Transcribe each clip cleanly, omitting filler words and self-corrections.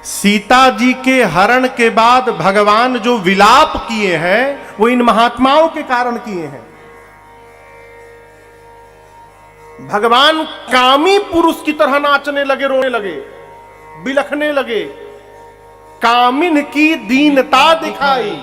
सीता जी के हरण के बाद भगवान जो विलाप किए हैं वो इन महात्माओं के कारण किए हैं। भगवान कामी पुरुष की तरह नाचने लगे, रोने लगे, बिलखने लगे, कामिन की दीनता दिखाई।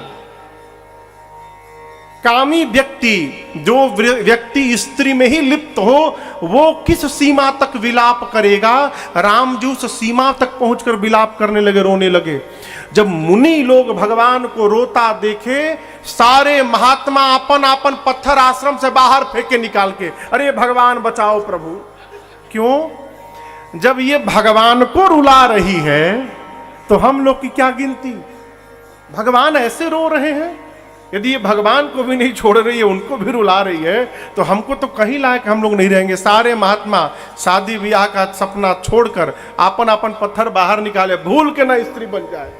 कामी व्यक्ति, जो व्यक्ति स्त्री में ही लिप्त हो, वो किस सीमा तक विलाप करेगा। राम जी उस सीमा तक पहुंचकर विलाप करने लगे, रोने लगे। जब मुनि लोग भगवान को रोता देखे, सारे महात्मा अपन अपन पत्थर आश्रम से बाहर फेंके निकाल के, अरे भगवान बचाओ प्रभु। क्यों? जब ये भगवान को रुला रही है तो हम लोग की क्या गिनती। भगवान ऐसे रो रहे हैं, यदि ये भगवान को भी नहीं छोड़ रही है, उनको भी रुला रही है, तो हमको तो कहीं लायक हम लोग नहीं रहेंगे। सारे महात्मा शादी ब्याह का सपना छोड़कर अपन अपन पत्थर बाहर निकाले, भूल के ना स्त्री बन जाए।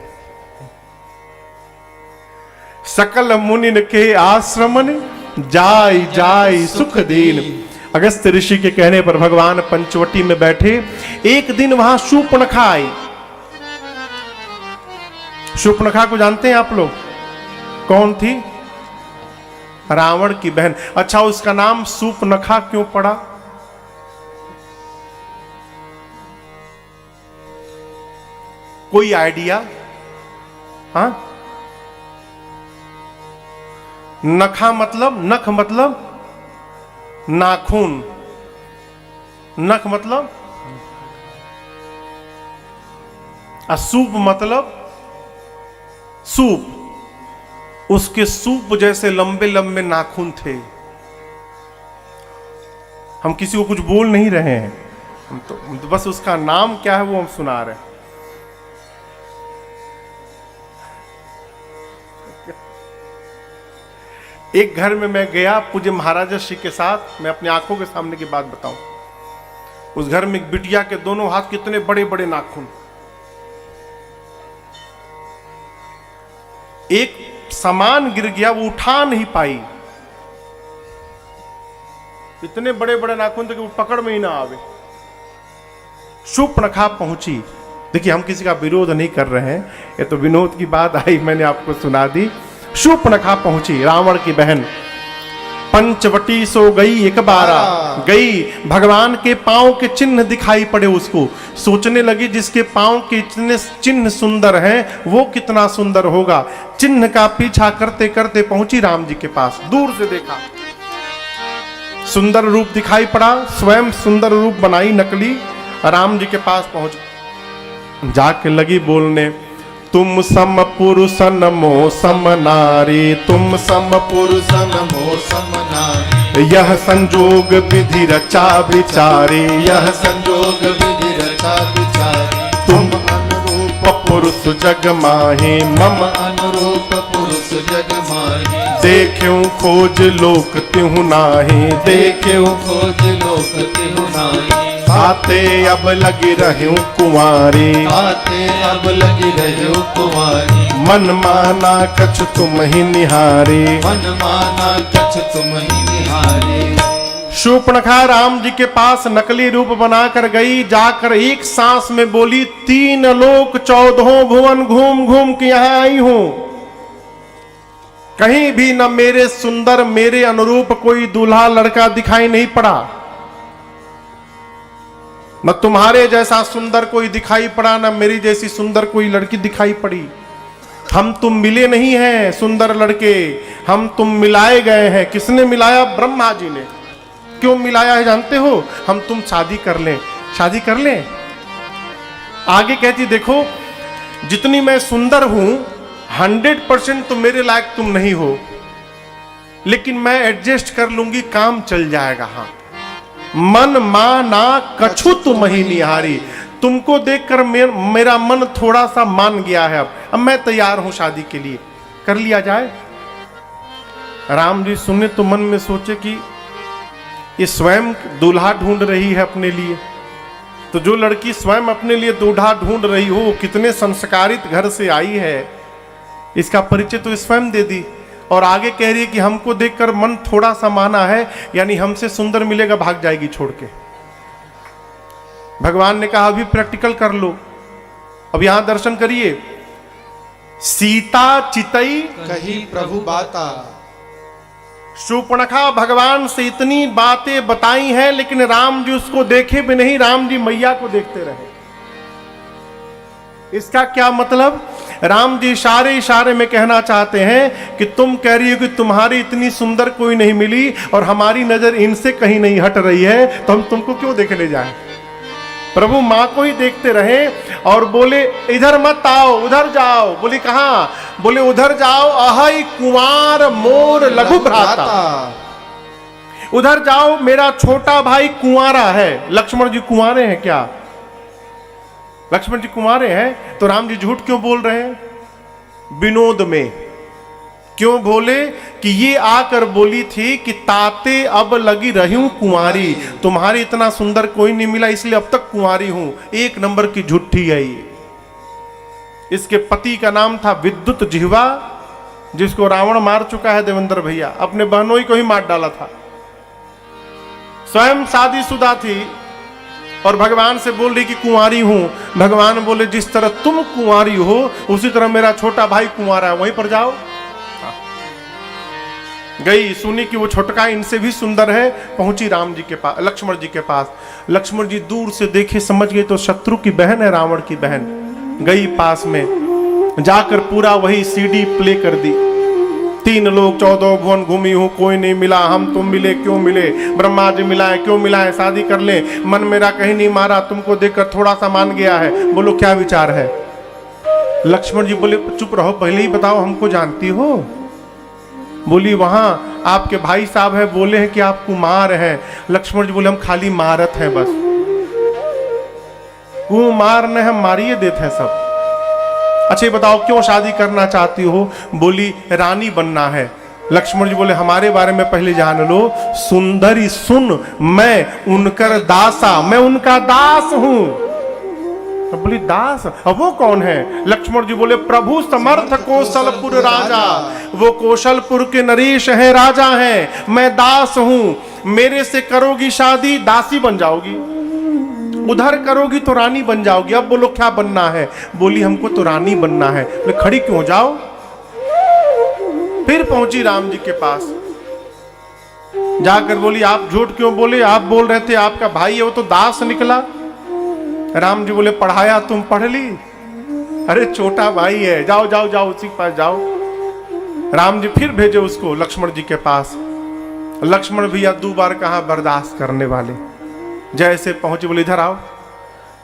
सकल मुनिन के आश्रमन जाय जाय सुख दीन। अगस्त्य ऋषि के कहने पर भगवान पंचवटी में बैठे। एक दिन वहां शूर्पणखा आई। शूर्पणखा को जानते हैं आप लोग? कौन थी? रावण की बहन। अच्छा, उसका नाम शूर्पणखा क्यों पड़ा? कोई आइडिया? हाँ, नखा मतलब, नख मतलब नाखून, नख मतलब, सूप मतलब सूप। उसके सूप जैसे लंबे लंबे नाखून थे। हम किसी को कुछ बोल नहीं रहे हैं, हम तो बस उसका नाम क्या है वो हम सुना रहे हैं। एक घर में मैं गया पूज्य महाराजा श्री के साथ, मैं अपनी आंखों के सामने की बात बताऊं। उस घर में एक बिटिया के दोनों हाथ कितने बड़े बड़े नाखून। एक सामान गिर गया, वो उठा नहीं पाई, इतने बड़े बड़े नाखून थे कि वो पकड़ में ही ना आवे। शूर्पणखा पहुंची। देखिए, हम किसी का विरोध नहीं कर रहे हैं, ये तो विनोद की बात आई, मैंने आपको सुना दी। शूर्पणखा पहुंची, रावण की बहन। पंचवटी सो गई एक बारा गई। भगवान के पांव के चिन्ह दिखाई पड़े उसको। सोचने लगी जिसके पांव के इतने चिन्ह सुंदर हैं वो कितना सुंदर होगा। चिन्ह का पीछा करते करते पहुंची राम जी के पास। दूर से देखा, सुंदर रूप दिखाई पड़ा, स्वयं सुंदर रूप बनाई नकली, राम जी के पास पहुंच जाके लगी बोलने, तुम सम पुरुष नमो सम नारी, तुम सम पुरुष नमो सम नारी, यह संजोग विधि रचा विचारी, यह संजोग विधि रचा विचारी, तुम अनुरूप पुरुष जग माही, मम अनुरूप पुरुष जग माही, देख्यूं खोज लोक तिहु नाही, देख्यूं खोज लोक तिहु नाही, आते अब लगी रहूं कुंवारी, आते अब लगी रहूं कुंवारी, मन माना कछ तुम ही निहारी, मन माना कछ तुम ही निहारी। शूर्पणखा राम जी के पास नकली रूप बनाकर गई। जाकर एक सांस में बोली, 3 लोक 14 भुवन घूम घूम के यहां आई हूं, कहीं भी न मेरे सुंदर मेरे अनुरूप कोई दूल्हा लड़का दिखाई नहीं पड़ा, न तुम्हारे जैसा सुंदर कोई दिखाई पड़ा, न मेरी जैसी सुंदर कोई लड़की दिखाई पड़ी। हम तुम मिले नहीं हैं सुंदर लड़के, हम तुम मिलाए गए हैं। किसने मिलाया? ब्रह्मा जी ने। क्यों मिलाया है जानते हो? हम तुम शादी कर लें, शादी कर लें। आगे कहती, देखो जितनी मैं सुंदर हूं 100% तो मेरे लायक तुम नहीं हो, लेकिन मैं एडजस्ट कर लूंगी, काम चल जाएगा। हाँ, मन माना कछु तुम ही निहारी, तुमको देखकर मेरा मन थोड़ा सा मान गया है। अब मैं तैयार हूं शादी के लिए, कर लिया जाए। राम जी सुने तो मन में सोचे कि ये स्वयं दूल्हा ढूंढ रही है अपने लिए, तो जो लड़की स्वयं अपने लिए दूल्हा ढूंढ रही हो वो कितने संस्कारित घर से आई है, इसका परिचय तो स्वयं दे दी। और आगे कह रही है कि हमको देखकर मन थोड़ा सा माना है, यानी हमसे सुंदर मिलेगा भाग जाएगी छोड़ के। भगवान ने कहा अभी प्रैक्टिकल कर लो। अब यहां दर्शन करिए, सीता चितई कही प्रभु बाता। शूर्पणखा भगवान से इतनी बातें बताई हैं, लेकिन राम जी उसको देखे भी नहीं, राम जी मैया को देखते रहे। इसका क्या मतलब? राम जी इशारे इशारे में कहना चाहते हैं कि तुम कह रही हो कि तुम्हारी इतनी सुंदर कोई नहीं मिली और हमारी नजर इनसे कहीं नहीं हट रही है, तो हम तुमको क्यों देखने जाएं? प्रभु मां को ही देखते रहे और बोले इधर मत आओ, उधर जाओ। बोली कहां? बोले उधर जाओ, अहै कुंवार मोर लघु भ्राता। उधर जाओ, मेरा छोटा भाई कुंवारा है। लक्ष्मण जी कुंवारे हैं क्या? लक्ष्मण जी कुंवारे हैं, तो राम जी झूठ क्यों बोल रहे हैं? विनोद में क्यों बोले कि ये आकर बोली थी कि ताते अब लगी रही हूं कुंवारी, तुम्हारी इतना सुंदर कोई नहीं मिला इसलिए अब तक कुंवारी हूं। एक नंबर की झूठी है ये। इसके पति का नाम था विद्युत जिह्वा, जिसको रावण मार चुका है देवेंद्र भैया, अपने बहनों को ही मार डाला था। स्वयं शादीशुदा थी और भगवान से बोल रही कि कुंवारी हूं। भगवान बोले जिस तरह तुम कुंवारी हो उसी तरह मेरा छोटा भाई कुंवारा है, वहीं पर जाओ। गई, सुनी कि वो छोटका इनसे भी सुंदर है, पहुंची राम जी के पास, लक्ष्मण जी के पास। लक्ष्मण जी दूर से देखे, समझ गए तो शत्रु की बहन है, रावण की बहन। गई पास में, जाकर पूरा वही सीडी प्ले कर दी। 3 लोग 14 भुवन घूमी हूं, कोई नहीं मिला, हम तुम मिले क्यों मिले, ब्रह्मा जी मिलाए क्यों मिलाए, शादी कर ले, मन मेरा कहीं नहीं मारा, तुमको देखकर थोड़ा सा मान गया है, बोलो क्या विचार है? लक्ष्मण जी बोले चुप रहो, पहले ही बताओ हमको जानती हो? बोली वहां आपके भाई साहब है, बोले हैं कि आप कुमार हैं। लक्ष्मण जी बोले हम खाली मारत हैं बस, कुमार ने हम मारिए देते हैं सब। अच्छा बताओ क्यों शादी करना चाहती हो? बोली रानी बनना है। लक्ष्मण जी बोले हमारे बारे में पहले जान लो, सुंदरी सुन, मैं उनकर दासा, मैं उनका दास हूं। तो बोली दास, अब वो कौन है? लक्ष्मण जी बोले प्रभु समर्थ कौशलपुर राजा, वो कौशलपुर के नरेश हैं, राजा हैं, मैं दास हूं। मेरे से करोगी शादी दासी बन जाओगी, उधर करोगी तो रानी बन जाओगी। अब बोलो क्या बनना है? बोली हमको तो रानी बनना है। बोले खड़ी क्यों जाओ। फिर पहुंची राम जी के पास, जाकर बोली आप झूठ क्यों बोले? आप बोल रहे थे आपका भाई है, वो तो दास निकला। राम जी बोले पढ़ाया तुम पढ़ ली? अरे छोटा भाई है, जाओ जाओ जाओ उसी के पास जाओ। राम जी फिर भेजे उसको लक्ष्मण जी के पास। लक्ष्मण भैया 2 बार कहा बर्दाश्त करने वाले, जैसे पहुंचे बोले इधर आओ।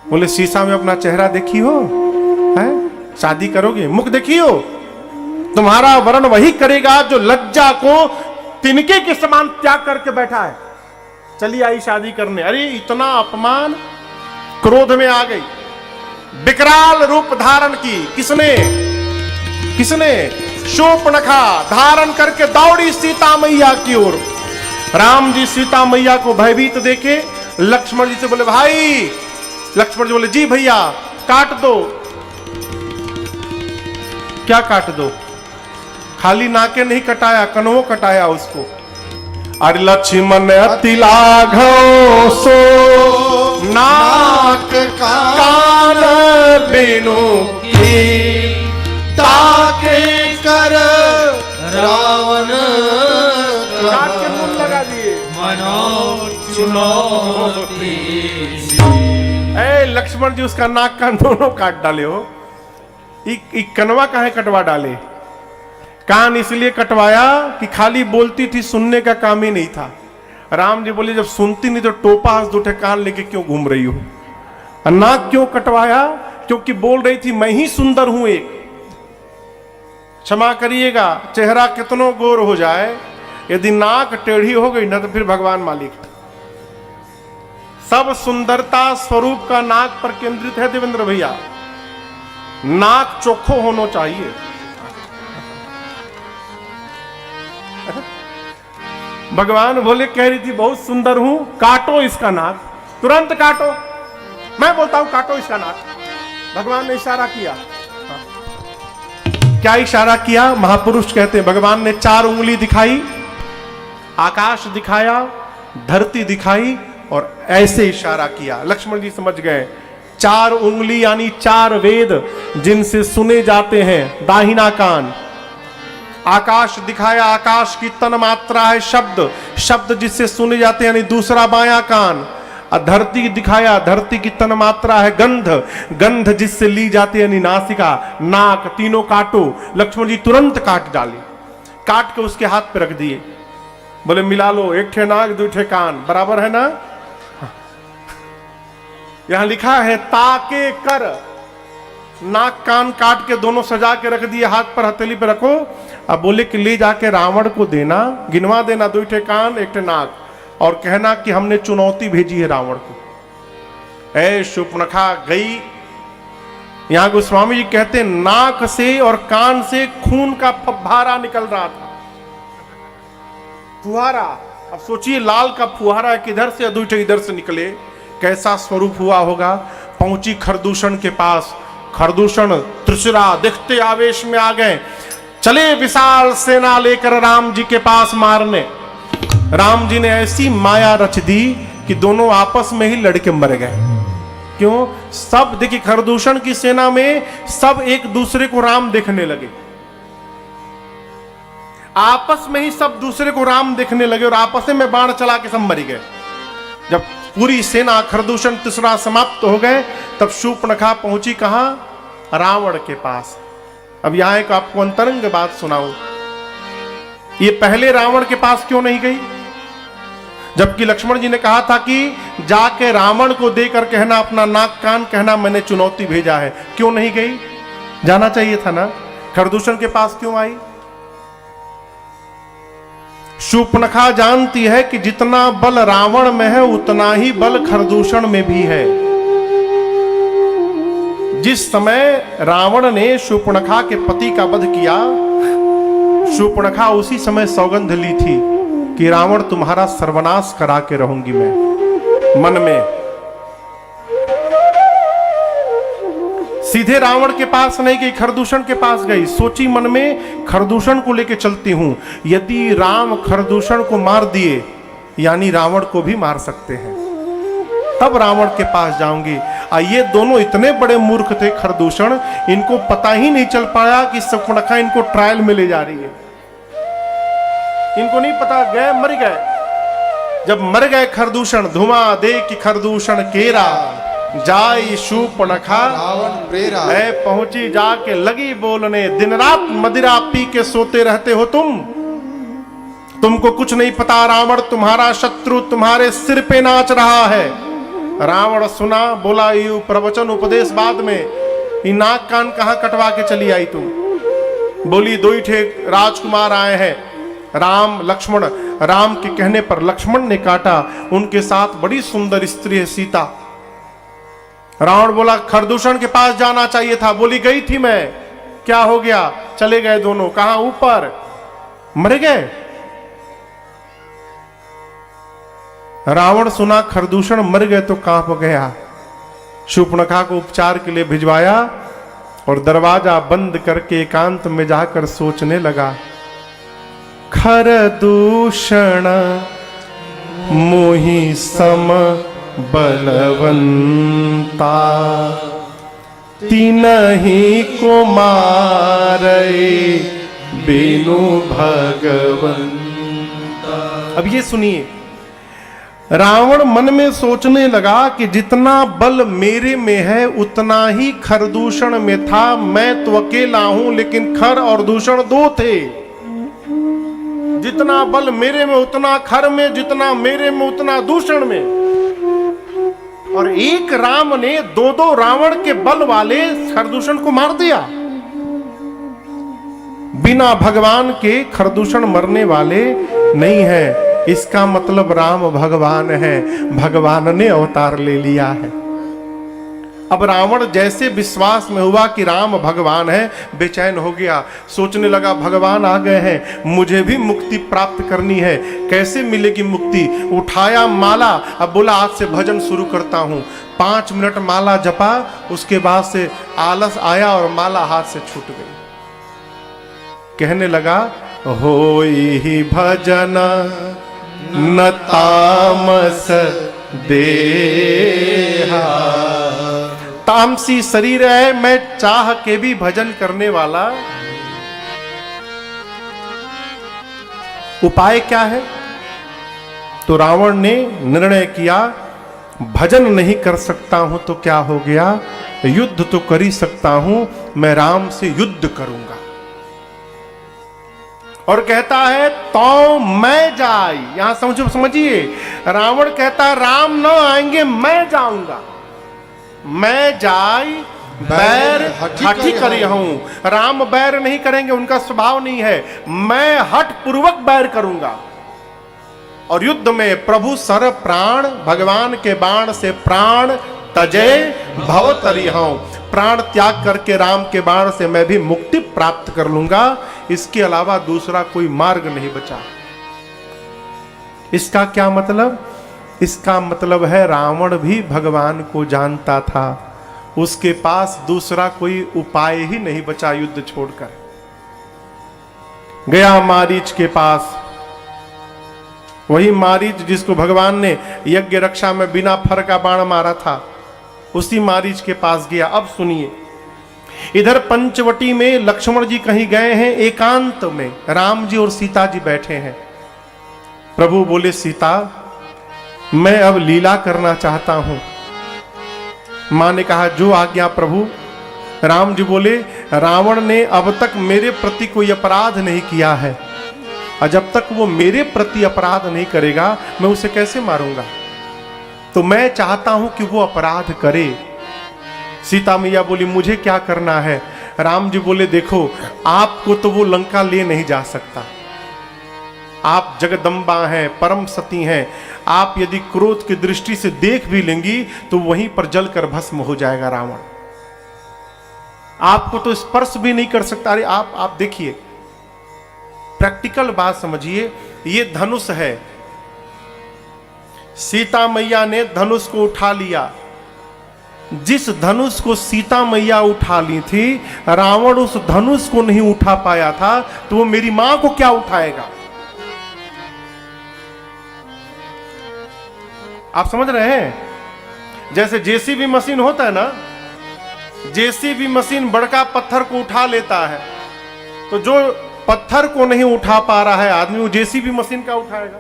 बोले शीशा में अपना चेहरा देखी हो? है शादी करोगे? मुख देखी हो? तुम्हारा वर्ण वही करेगा जो लज्जा को तिनके के समान त्याग करके बैठा है। चली आई शादी करने। अरे इतना अपमान, क्रोध में आ गई, विकराल रूप धारण की। किसने? किसने? शूर्पणखा धारण करके दौड़ी सीता मैया की ओर। राम जी सीता मैया को भयभीत देखे लक्ष्मण जी से बोले भाई। लक्ष्मण जी बोले जी भैया काट दो। क्या काट दो? खाली नाके नहीं कटाया, कनवो कटाया उसको। अरे लक्ष्मण अति लाघव सो नाक कान बिनु की, ताके कर रावण काट के मुंह लगा दिए मनो चुनौती। ए लक्ष्मण जी उसका नाक कान दोनों काट डाले हो। कनवा काहे कटवा डाले? कान इसलिए कटवाया कि खाली बोलती थी, सुनने का काम ही नहीं था। राम जी बोले जब सुनती नहीं तो टोपा हाथ 2 कान लेके क्यों घूम रही हो? नाक क्यों कटवाया? क्योंकि बोल रही थी मैं ही सुंदर हूं एक। क्षमा करिएगा, चेहरा कितनो गोर हो जाए, यदि नाक टेढ़ी हो गई ना तो फिर भगवान मालिक। सब सुंदरता स्वरूप का नाक पर केंद्रित है देवेंद्र भैया। नाक चोखो होना चाहिए। भगवान बोले कह रही थी बहुत सुंदर हूं, काटो इसका नाक, तुरंत काटो। मैं बोलता हूं काटो इसका नाक। भगवान ने इशारा किया। क्या इशारा किया? महापुरुष कहते हैं भगवान ने 4 उंगली दिखाई, आकाश दिखाया, धरती दिखाई और ऐसे इशारा किया। लक्ष्मण जी समझ गए 4 उंगली यानी 4 वेद जिनसे सुने जाते हैं, दाहिना कान। आकाश दिखाया, आकाश की तन मात्रा है शब्द, शब्द जिससे सुने जाते हैं यानी दूसरा बायां कान। धरती दिखाया, धरती की तन मात्रा है गंध, गंध जिससे ली जाती है यानी नासिका, नाक, तीनों काटो। लक्ष्मण जी तुरंत काट डाली, काट के उसके हाथ पे रख दिए, बोले मिला लो, एक ठे नाक 2 ठे कान, बराबर है ना। यहां लिखा है ताके कर, नाक कान काट के दोनों सजा के रख दिए, हाथ पर हथेली पे रखो। अब बोले कि ले जाके रावण को देना, गिनवा देना, 2 ठे कान 1 ठे नाक, और कहना कि हमने चुनौती भेजी है रावण को। ऐ शूर्पणखा गई। यहां गोस्वामी जी कहते हैं नाक से और कान से खून का फव्वारा निकल रहा था, फुहारा। अब सोचिए लाल का फुहारा किधर से, 2 ठे इधर से निकले, कैसा स्वरूप हुआ होगा। पहुंची खरदूषण के पास, खरदूषण त्रिशुरा देखते आवेश में आ गए, चले विशाल सेना लेकर राम जी के पास मारने। राम जी ने ऐसी माया रच दी कि दोनों आपस में ही लड़के मर गए। क्यों? सब देखिए खरदूषण की सेना में सब एक दूसरे को राम देखने लगे, आपस में ही सब दूसरे को राम देखने लगे और आपस में बाण चला के सब मर गए। जब पूरी सेना खरदूषण तीसरा समाप्त हो गए तब शूर्पणखा पहुंची कहां? रावण के पास। अब यहां एक आपको अंतरंग बात सुनाऊं, ये पहले रावण के पास क्यों नहीं गई? जबकि लक्ष्मण जी ने कहा था कि जाके रावण को देकर कहना, अपना नाक कान कहना मैंने चुनौती भेजा है, क्यों नहीं गई? जाना चाहिए था ना। खरदूषण के पास क्यों आई? शूर्पणखा जानती है कि जितना बल रावण में है उतना ही बल खरदूषण में भी है। जिस समय रावण ने शूर्पणखा के पति का वध किया, शूर्पणखा उसी समय सौगंध ली थी कि रावण तुम्हारा सर्वनाश करा के रहूंगी मैं। मन में सीधे रावण के पास नहीं गई, खरदूषण के पास गई। सोची मन में खरदूषण को लेके चलती हूं, यदि राम खरदूषण को मार दिए यानी रावण को भी मार सकते हैं, तब रावण के पास जाऊंगी। ये दोनों इतने बड़े मूर्ख थे खरदूषण, इनको पता ही नहीं चल पाया कि शूर्पणखा इनको ट्रायल में ले जा रही है। इनको नहीं पता, गए मर गए। जब मर गए खरदूषण, धुआं दे कि खरदूषण केरा, जाई शूर्पणखा रावण प्रेरा। है पहुंची जाके लगी बोलने, दिन रात मदिरा पी के सोते रहते हो तुमको कुछ नहीं पता, रावण तुम्हारा शत्रु तुम्हारे सिर पे नाच रहा है। रावण सुना, बोला यू प्रवचन उपदेश बाद में, नाक कान कहां कटवा के चली आई तुम? बोली 2 ठे राजकुमार आए हैं, राम लक्ष्मण। राम के कहने पर लक्ष्मण ने काटा, उनके साथ बड़ी सुंदर स्त्री है सीता। रावण बोला खरदूषण के पास जाना चाहिए था। बोली गई थी मैं, क्या हो गया? चले गए दोनों, कहां? ऊपर, मर गए। रावण सुना खरदूषण मर गए तो कांप गया, शूर्पणखा को उपचार के लिए भिजवाया और दरवाजा बंद करके एकांत में जाकर सोचने लगा, खरदूषण मोहि सम बलवंता, तिनहि को मारे बिनु भगवंता। अब ये सुनिए, रावण मन में सोचने लगा कि जितना बल मेरे में है उतना ही खरदूषण में था। मैं तो अकेला हूं लेकिन खर और दूषण 2 थे। जितना बल मेरे में उतना खर में, जितना मेरे में उतना दूषण में। और एक राम ने 2 रावण के बल वाले खरदूषण को मार दिया। बिना भगवान के खरदूषण मरने वाले नहीं है। इसका मतलब राम भगवान है, भगवान ने अवतार ले लिया है। अब रावण जैसे विश्वास में हुआ कि राम भगवान है, बेचैन हो गया। सोचने लगा भगवान आ गए हैं, मुझे भी मुक्ति प्राप्त करनी है। कैसे मिलेगी मुक्ति? उठाया माला, अब बोला आज से भजन शुरू करता हूं। 5 मिनट माला जपा, उसके बाद से आलस आया और माला हाथ से छूट गई। कहने लगा होई भजन न तामस देहा, तामसी शरीर है, मैं चाह के भी भजन करने वाला। उपाय क्या है? तो रावण ने निर्णय किया, भजन नहीं कर सकता हूं तो क्या हो गया, युद्ध तो कर ही सकता हूं, मैं राम से युद्ध करूंगा। और कहता है तो मैं जाई, यहां समझिए, रावण कहता है राम न आएंगे, मैं जाऊंगा। मैं जाई बैर हठी करी हूं। राम बैर नहीं करेंगे, उनका स्वभाव नहीं है। मैं हठ पूर्वक बैर करूंगा। और युद्ध में प्रभु सर प्राण, भगवान के बाण से प्राण तजय भवतरी हूं। प्राण त्याग करके राम के बाण से मैं भी मुक्ति प्राप्त कर लूंगा। इसके अलावा दूसरा कोई मार्ग नहीं बचा। इसका क्या मतलब? इसका मतलब है रावण भी भगवान को जानता था, उसके पास दूसरा कोई उपाय ही नहीं बचा युद्ध छोड़कर। गया मारीच के पास, वही मारीच जिसको भगवान ने यज्ञ रक्षा में बिना फर का बाण मारा था, उसी मारीच के पास गया। अब सुनिए, इधर पंचवटी में लक्ष्मण जी कहीं गए हैं, एकांत में राम जी और सीता जी बैठे हैं। प्रभु बोले, सीता मैं अब लीला करना चाहता हूं। मां ने कहा, जो आज्ञा प्रभु। राम जी बोले, रावण ने अब तक मेरे प्रति कोई अपराध नहीं किया है, और जब तक वो मेरे प्रति अपराध नहीं करेगा मैं उसे कैसे मारूंगा? तो मैं चाहता हूं कि वो अपराध करे। सीता मैया बोली, मुझे क्या करना है? राम जी बोले, देखो आपको तो वो लंका ले नहीं जा सकता, आप जगदम्बा हैं, परम सती हैं। आप यदि क्रोध की दृष्टि से देख भी लेंगी तो वहीं पर जलकर भस्म हो जाएगा रावण। आपको तो स्पर्श भी नहीं कर सकता। अरे आप देखिए, प्रैक्टिकल बात समझिए। ये धनुष है, सीता मैया ने धनुष को उठा लिया। जिस धनुष को सीता मैया उठा ली थी, रावण उस धनुष को नहीं उठा पाया था, तो वो मेरी मां को क्या उठाएगा? आप समझ रहे हैं? जैसे जेसीबी मशीन होता है ना, जेसीबी मशीन बड़का पत्थर को उठा लेता है, तो जो पत्थर को नहीं उठा पा रहा है आदमी, वो जेसीबी मशीन का उठाएगा।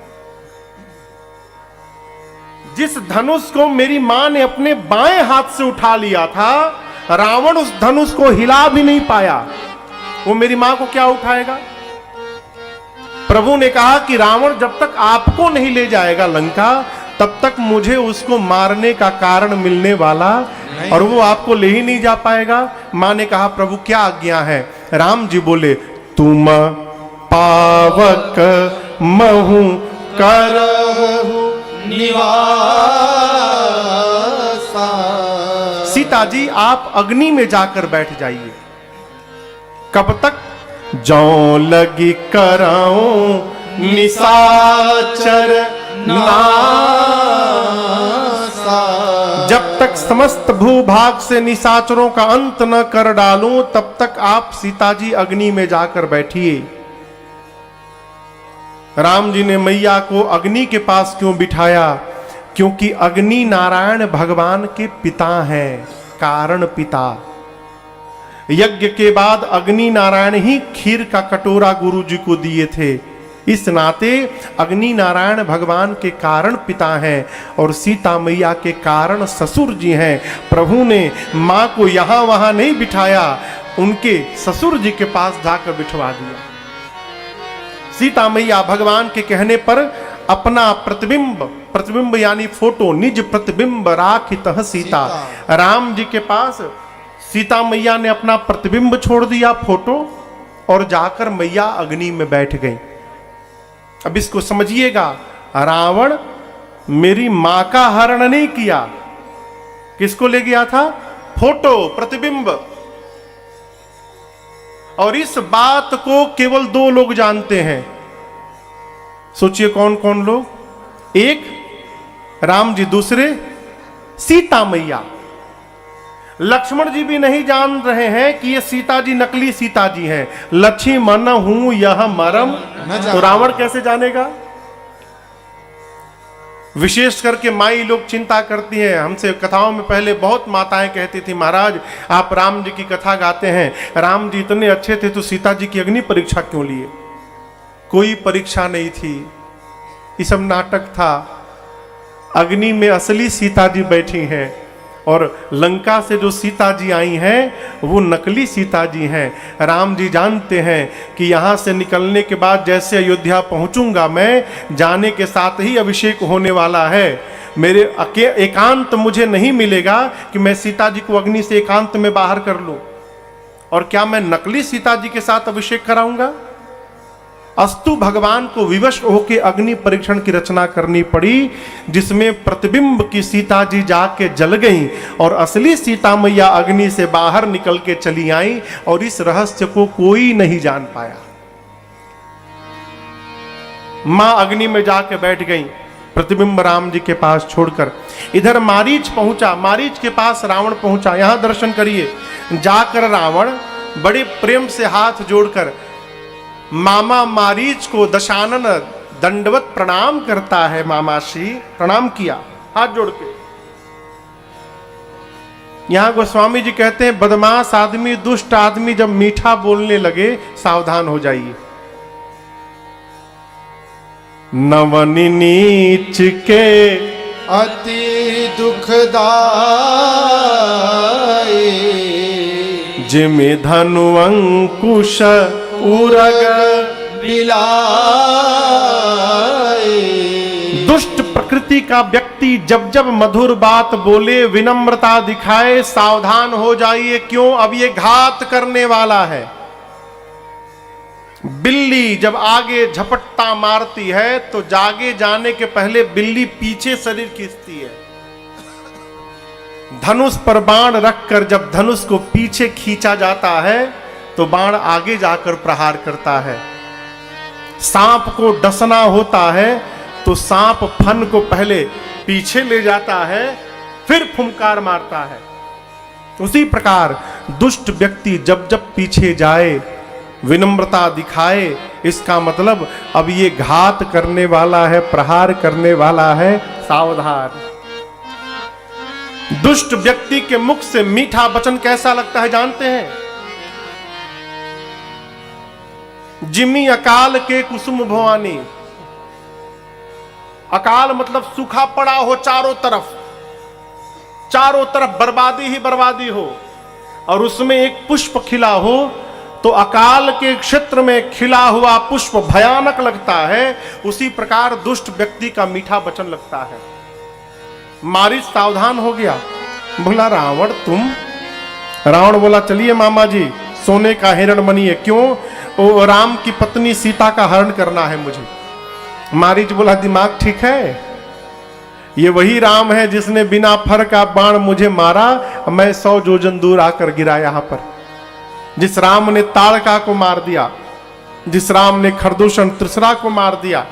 जिस धनुष को मेरी मां ने अपने बाएं हाथ से उठा लिया था, रावण उस धनुष को हिला भी नहीं पाया, वो मेरी मां को क्या उठाएगा? प्रभु ने कहा कि रावण जब तक आपको नहीं ले जाएगा लंका, तब तक मुझे उसको मारने का कारण मिलने वाला, और वो आपको ले ही नहीं जा पाएगा। मां ने कहा, प्रभु क्या आज्ञा है? राम जी बोले, तुम पावक महु करहु निवासा। सीता जी आप अग्नि में जाकर बैठ जाइए। कब तक? जौ लगी कराऊं निशाचर नासा। जब तक समस्त भूभाग से निशाचरों का अंत न कर डालूं, तब तक आप सीता जी अग्नि में जाकर बैठिए। राम जी ने मैया को अग्नि के पास क्यों बिठाया? क्योंकि अग्नि नारायण भगवान के पिता हैं, कारण पिता। यज्ञ के बाद अग्नि नारायण ही खीर का कटोरा गुरु जी को दिए थे। इस नाते अग्नि नारायण भगवान के कारण पिता हैं, और सीता मैया के कारण ससुर जी हैं। प्रभु ने मां को यहां वहां नहीं बिठाया, उनके ससुर जी के पास जाकर बिठवा दिया। सीता मैया भगवान के कहने पर अपना प्रतिबिंब यानी फोटो, निज प्रतिबिंब राखित सीता। राम जी के पास सीता मैया ने अपना प्रतिबिंब छोड़ दिया, फोटो, और जाकर मैया अग्नि में बैठ गई। अब इसको समझिएगा, रावण मेरी मां का हरण नहीं किया, किसको ले गया था? फोटो, प्रतिबिंब। और इस बात को केवल दो लोग जानते हैं। सोचिए कौन कौन लोग? एक राम जी, दूसरे सीता मैया। लक्ष्मण जी भी नहीं जान रहे हैं कि ये सीता जी नकली सीता जी हैं। लक्ष्मण हूं यह मरम, तो रावण कैसे जानेगा? विशेष करके माई लोग चिंता करती हैं हमसे। कथाओं में पहले बहुत माताएं कहती थी, महाराज आप राम जी की कथा गाते हैं, राम जी इतने अच्छे थे तो सीता जी की अग्नि परीक्षा क्यों लिए? कोई परीक्षा नहीं थी, ये सब नाटक था। अग्नि में असली सीता जी बैठी हैं और लंका से जो सीता जी आई हैं वो नकली सीता जी हैं। राम जी जानते हैं कि यहाँ से निकलने के बाद जैसे अयोध्या पहुँचूंगा मैं, जाने के साथ ही अभिषेक होने वाला है। मेरे एकांत मुझे नहीं मिलेगा कि मैं सीता जी को अग्नि से एकांत में बाहर कर लूँ। और क्या मैं नकली सीता जी के साथ अभिषेक कराऊंगा? अस्तु भगवान को विवश होकर अग्नि परीक्षण की रचना करनी पड़ी, जिसमें प्रतिबिंब की सीता जी जाके जल गईं और असली सीता मैया अग्नि से बाहर निकल के चली आई और इस रहस्य को कोई नहीं जान पाया। मां अग्नि में जाके बैठ गई, प्रतिबिंब राम जी के पास छोड़कर। इधर मारीच पहुंचा, मारीच के पास रावण पहुंचा। यहां दर्शन करिए, जाकर रावण बड़े प्रेम से हाथ जोड़कर मामा मारीच को दशानन दंडवत प्रणाम करता है। मामाश्री प्रणाम किया हाथ जोड़ के। यहां गोस्वामी जी कहते हैं, बदमाश आदमी, दुष्ट आदमी जब मीठा बोलने लगे सावधान हो जाइए। नवनी नीच के अति दुखदाई, जिमि धनु अंकुश उरग बिलाई। दुष्ट प्रकृति का व्यक्ति जब जब मधुर बात बोले, विनम्रता दिखाए, सावधान हो जाइए। क्यों? अब ये घात करने वाला है। बिल्ली जब आगे झपट्टा मारती है तो जागे जाने के पहले बिल्ली पीछे शरीर खींचती है। धनुष पर बाण रखकर जब धनुष को पीछे खींचा जाता है तो बाण आगे जाकर प्रहार करता है। सांप को डसना होता है तो सांप फन को पहले पीछे ले जाता है, फिर फुंकार मारता है। उसी प्रकार दुष्ट व्यक्ति जब जब पीछे जाए, विनम्रता दिखाए, इसका मतलब अब ये घात करने वाला है, प्रहार करने वाला है, सावधान। दुष्ट व्यक्ति के मुख से मीठा वचन कैसा लगता है जानते हैं? जिमी अकाल के कुसुम भवानी। अकाल मतलब सूखा पड़ा हो, चारों तरफ बर्बादी ही बर्बादी हो, और उसमें एक पुष्प खिला हो तो अकाल के क्षेत्र में खिला हुआ पुष्प भयानक लगता है। उसी प्रकार दुष्ट व्यक्ति का मीठा वचन लगता है। मारीच सावधान हो गया, बोला रावण तुम? रावण बोला चलिए मामा जी, सोने का हिरण बनिए। क्यों? ओ राम की पत्नी सीता का हरण करना है मुझे। मारीच बोला दिमाग ठीक है? ये वही राम है जिसने बिना फर का बाण मुझे मारा, मैं 100 योजन दूर आकर गिरा यहां पर। जिस राम ने ताड़का को मार दिया, जिस राम ने खरदूषण त्रिसरा को मार दिया,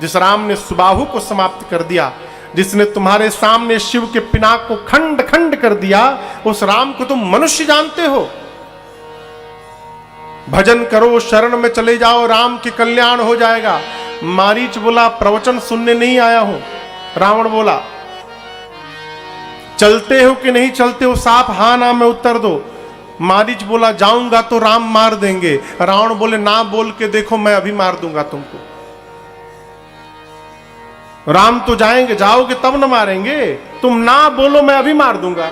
जिस राम ने सुबाहु को समाप्त कर दिया, जिसने तुम्हारे सामने शिव के पिनाक को खंड खंड कर दिया, उस राम को तुम मनुष्य जानते हो? भजन करो, शरण में चले जाओ, राम के कल्याण हो जाएगा। मारीच बोला प्रवचन सुनने नहीं आया हूं। रावण बोला चलते हो कि नहीं चलते हो? साफ हां ना में उत्तर दो। मारीच बोला जाऊंगा तो राम मार देंगे। रावण बोले ना बोल के देखो, मैं अभी मार दूंगा तुमको। राम तो जाएंगे, जाओगे तब न मारेंगे, तुम ना बोलो मैं अभी मार दूंगा।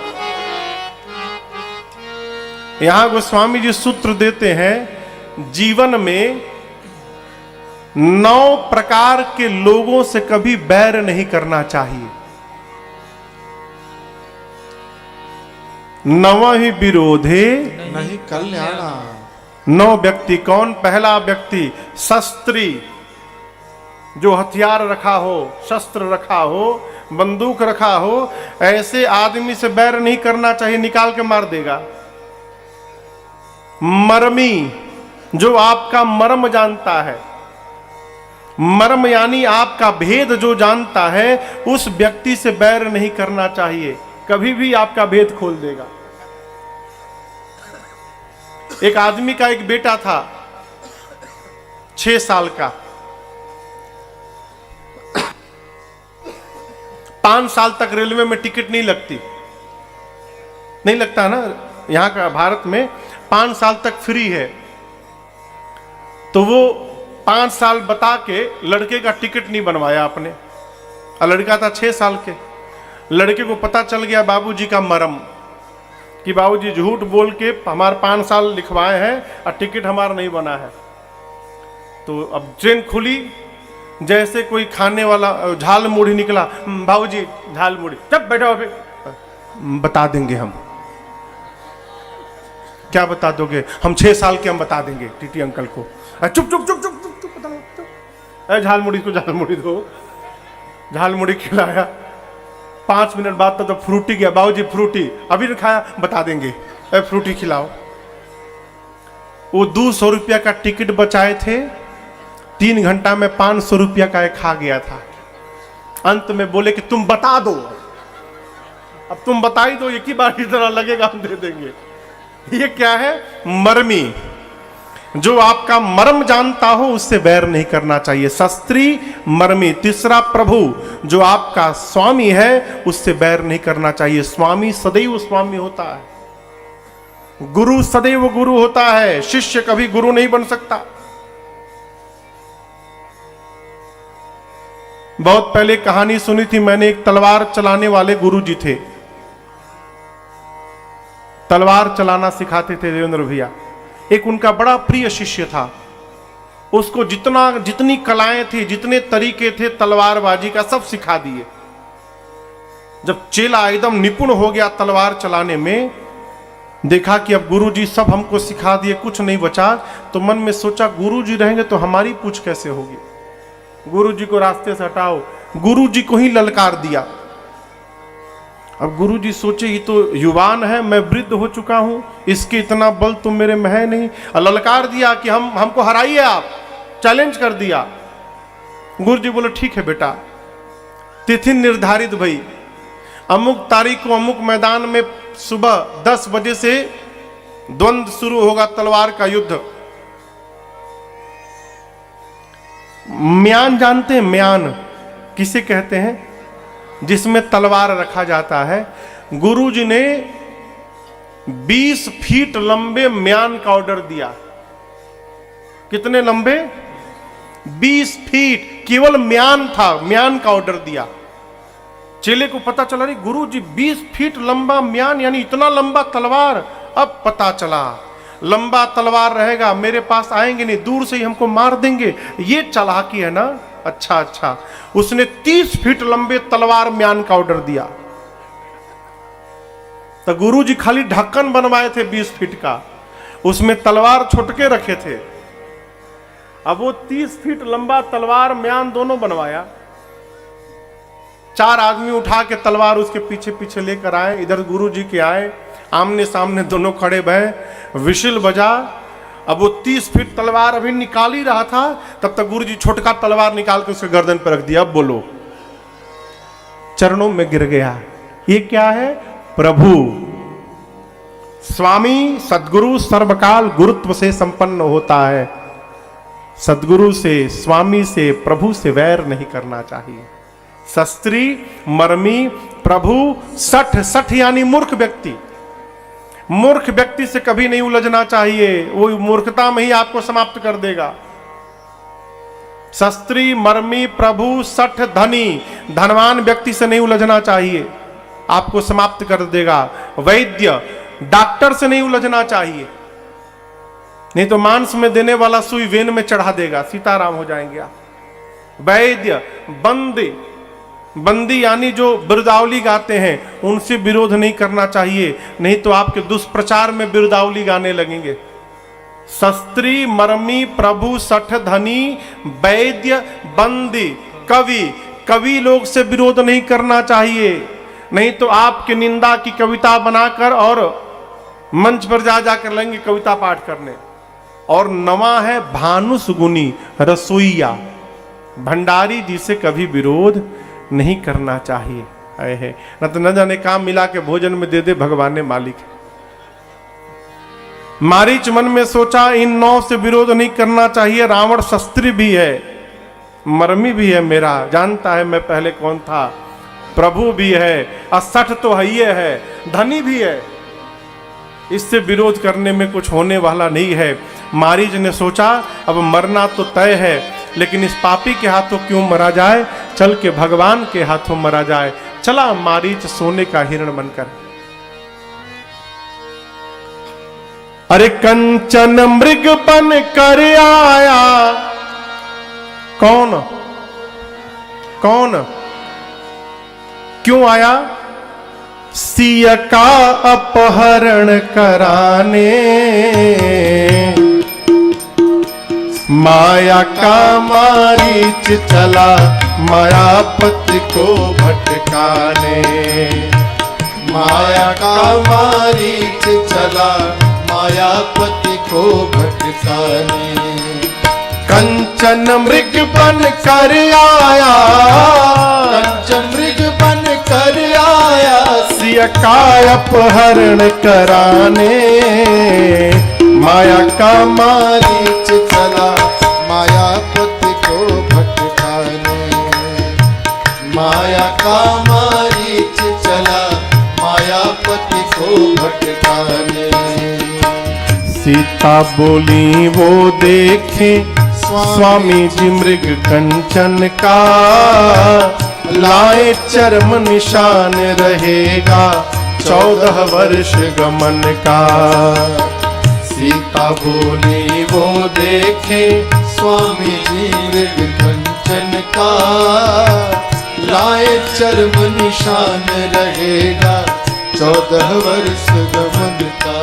यहां गोस्वामी जी सूत्र देते हैं, जीवन में 9 प्रकार के लोगों से कभी बैर नहीं करना चाहिए। 9 ही विरोधे नहीं कल्याणा। 9 व्यक्ति कौन? पहला व्यक्ति शस्त्री, जो हथियार रखा हो, शस्त्र रखा हो, बंदूक रखा हो, ऐसे आदमी से बैर नहीं करना चाहिए, निकाल के मार देगा। मर्मी, जो आपका मर्म जानता है, मर्म यानी आपका भेद जो जानता है, उस व्यक्ति से बैर नहीं करना चाहिए, कभी भी आपका भेद खोल देगा। एक आदमी का एक बेटा था 6 साल का। 5 साल तक रेलवे में टिकट नहीं लगती, नहीं लगता ना, यहाँ का भारत में 5 साल तक फ्री है। तो वो 5 साल बता के लड़के का टिकट नहीं बनवाया आपने, और लड़का था 6 साल के। लड़के को पता चल गया बाबूजी का मरम कि बाबूजी झूठ बोल के हमारे 5 साल लिखवाए हैं और टिकट हमारा नहीं बना है। तो अब ट्रेन खुली, जैसे कोई खाने वाला झाल मुड़ी निकला, बाबूजी झाल मुड़ी, जब बैठो अभी बता देंगे हम। क्या बता दोगे? हम 6 साल के हम बता देंगे टीटी अंकल को। चुप चुप चुप चुप चुप चुप, अरे झाल मुड़ी को झाल मुड़ी दो। झाल मुड़ी खिलाया, 5 मिनट बाद तो फ्रूटी गया, बाबूजी फ्रूटी अभी नहीं खाया, बता देंगे, अरे फ्रूटी खिलाओ। वो 200 रुपया का टिकट बचाए थे, 3 घंटा में 500 रुपया का एक खा गया था। अंत में बोले कि तुम बता दो, अब तुम बता ही दो, एक ही बार इतना लगेगा हम दे देंगे। ये क्या है? मर्मी। जो आपका मर्म जानता हो उससे बैर नहीं करना चाहिए। शस्त्री मर्मी। तीसरा, प्रभु, जो आपका स्वामी है उससे बैर नहीं करना चाहिए। स्वामी सदैव स्वामी होता है, गुरु सदैव गुरु होता है, शिष्य कभी गुरु नहीं बन सकता। बहुत पहले कहानी सुनी थी मैंने, एक तलवार चलाने वाले गुरुजी थे, तलवार चलाना सिखाते थे देवेंद्र भैया। एक उनका बड़ा प्रिय शिष्य था, उसको जितनी कलाएं थी, जितने तरीके थे तलवारबाजी का, सब सिखा दिए। जब चेला एकदम निपुण हो गया तलवार चलाने में, देखा कि अब गुरुजी सब हमको सिखा दिए, कुछ नहीं बचा, तो मन में सोचा गुरुजी रहेंगे तो हमारी पूछ कैसे होगी। गुरुजी को रास्ते से हटाओ, गुरुजी को ही ललकार दिया। अब गुरुजी सोचे ये तो युवान है, मैं वृद्ध हो चुका हूं, इसके इतना बल तो मेरे में है नहीं। और ललकार दिया कि हमको हराइए आप, चैलेंज कर दिया। गुरुजी बोले ठीक है बेटा, तिथि निर्धारित भई, अमुक तारीख को अमुक मैदान में सुबह 10 बजे से द्वंद्व शुरू होगा, तलवार का युद्ध। म्यान जानते हैं? म्यान किसे कहते हैं? जिसमें तलवार रखा जाता है। गुरुजी ने 20 फीट लंबे म्यान का ऑर्डर दिया। कितने लंबे? 20 फीट, केवल म्यान था, म्यान का ऑर्डर दिया। चेले को पता चला, रही गुरुजी 20 फीट लंबा म्यान, यानी इतना लंबा तलवार। अब पता चला लंबा तलवार रहेगा, मेरे पास आएंगे नहीं, दूर से ही हमको मार देंगे, ये चालाकी है ना। अच्छा, उसने 30 फीट लंबे तलवार म्यान का ऑर्डर दिया। तो गुरुजी खाली ढक्कन बनवाए थे 20 फीट का, उसमें तलवार छोटके रखे थे। अब वो 30 फीट लंबा तलवार म्यान दोनों बनवाया। 4 आदमी उठा के तलवार उसके पीछे पीछे लेकर आए, इधर गुरुजी के आए, आमने सामने दोनों खड़े भय, विशिल बजा। अब वो 30 फीट तलवार अभी निकाल ही रहा था, तब तक गुरुजी छोटका तलवार निकाल के उसके गर्दन पर रख दिया। अब बोलो, चरणों में गिर गया। ये क्या है? प्रभु, स्वामी सदगुरु सर्वकाल गुरुत्व से संपन्न होता है। सदगुरु से, स्वामी से, प्रभु से वैर नहीं करना चाहिए। शस्त्री मर्मी, प्रभु सठ यानी मूर्ख व्यक्ति। मूर्ख व्यक्ति से कभी नहीं उलझना चाहिए, वो मूर्खता में ही आपको समाप्त कर देगा। शस्त्री मर्मी, प्रभु सठ धनी, धनवान व्यक्ति से नहीं उलझना चाहिए, आपको समाप्त कर देगा। वैद्य, डॉक्टर से नहीं उलझना चाहिए, नहीं तो मांस में देने वाला सुई वेन में चढ़ा देगा, सीताराम हो जाएंगे आप। वैद्य, बंदी यानी जो बिरदावली गाते हैं उनसे विरोध नहीं करना चाहिए, नहीं तो आपके दुष्प्रचार में बिरदावली गाने लगेंगे। शस्त्री मर्मी, प्रभु सठ धनी, वैद्य, बंदी, कवि लोग से विरोध नहीं करना चाहिए, नहीं तो आपके निंदा की कविता बनाकर और मंच पर जाकर लेंगे कविता पाठ करने। और नवा है भानुस गुनी, रसोईया, भंडारी जी से कभी विरोध नहीं करना चाहिए। है न तो न जाने काम मिला के भोजन में दे दे भगवान ने मालिक। मारीच मन में सोचा इन 9 से विरोध नहीं करना चाहिए। रावण शस्त्री भी है, मर्मी भी है, मेरा जानता है मैं पहले कौन था। प्रभु भी है, असठ तो है, धनी भी है, इससे विरोध करने में कुछ होने वाला नहीं है। मारीच ने सोचा अब मरना तो तय है, लेकिन इस पापी के हाथों क्यों मरा जाए, चल के भगवान के हाथों मरा जाए। चला मारीच सोने का हिरण बनकर। अरे कंचन मृग बन कर आया, कौन कौन क्यों आया? सिया का अपहरण कराने, माया का मारीच चला मायापति को भटकाने। माया का मारीच चला मायापति को भटकाने। कंचन मृग बन कर आया, कंचन मृग बन कर आया, सिया का अपहरण कराने, माया का मारीच चला मायापति को भटकाने। माया का मारीच चला मायापति को भटकाने। सीता बोली वो देखे स्वामी जी मृग कंचन का, लाए चर्म निशान रहेगा 14 वर्ष गमन का। सीता बोली वो देखे स्वामी जी मृग कंचन का, लाए चर्म निशान रहेगा 14 वर्ष गमन का।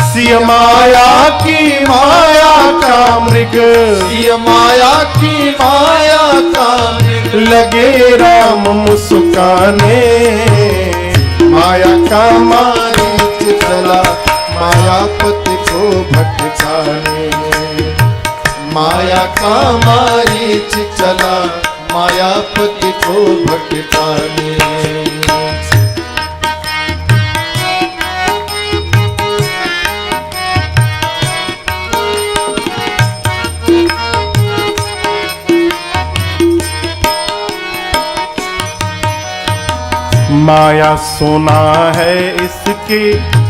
सिय माया की माया का मृग, सिय माया की माया का मृग, लगे राम मुस्काने, माया का मारीच चला मायापति को भटकाने। माया का मारीच चला मायापति को भटकाने। माया सोना है इसके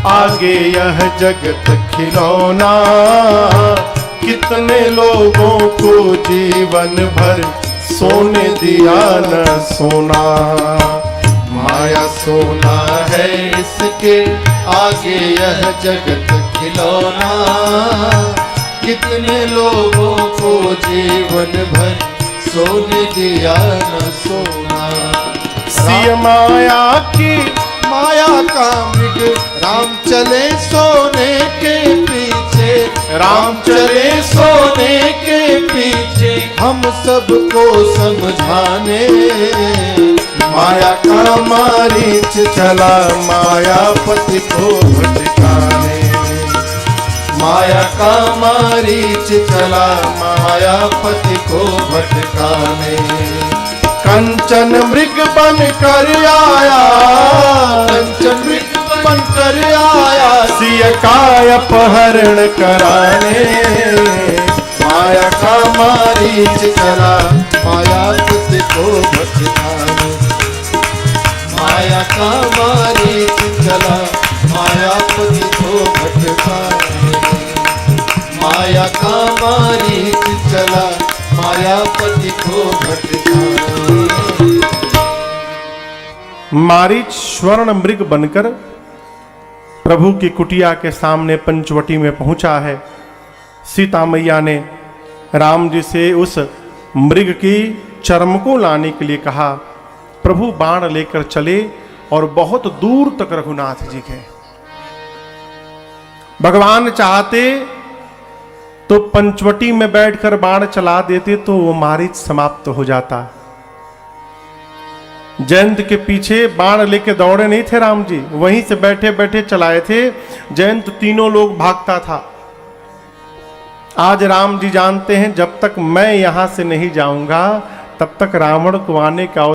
आगे यह जगत खिलौना, कितने लोगों को जीवन भर सोने दिया न सोना। माया सोना है इसके आगे यह जगत खिलौना, कितने लोगों को जीवन भर सोने दिया न सोना। सिय माया की माया का मृग राम चले सोने के पीछे, राम चले सोने के पीछे, हम सबको समझाने। माया का मारीच चला मायापति को भटकाने। माया का मारीच चला मायापति को भटकाने। कंचन मृग बन कर आया, कंचन मृग बन कर आया, सिय का अपहरण कराने। माया का मारीच चला मायापति को भटकाने। माया का मारीच चला मायापति को भटकाने। माया का मारीच चला मायापति को भटकाने। मारीच स्वर्ण मृग बनकर प्रभु की कुटिया के सामने पंचवटी में पहुंचा है। सीता मैया ने राम जी से उस मृग की चर्म को लाने के लिए कहा। प्रभु बाण लेकर चले और बहुत दूर तक रघुनाथ जी गए। भगवान चाहते तो पंचवटी में बैठकर बाण चला देते तो वो मारीच समाप्त हो जाता। जयंत के पीछे बाण लेके दौड़े नहीं थे राम जी, वहीं से बैठे बैठे चलाए थे। जयंत तीनों लोग भागता था। आज राम जी जानते हैं जब तक मैं यहां से नहीं जाऊंगा तब तक रावण को आने का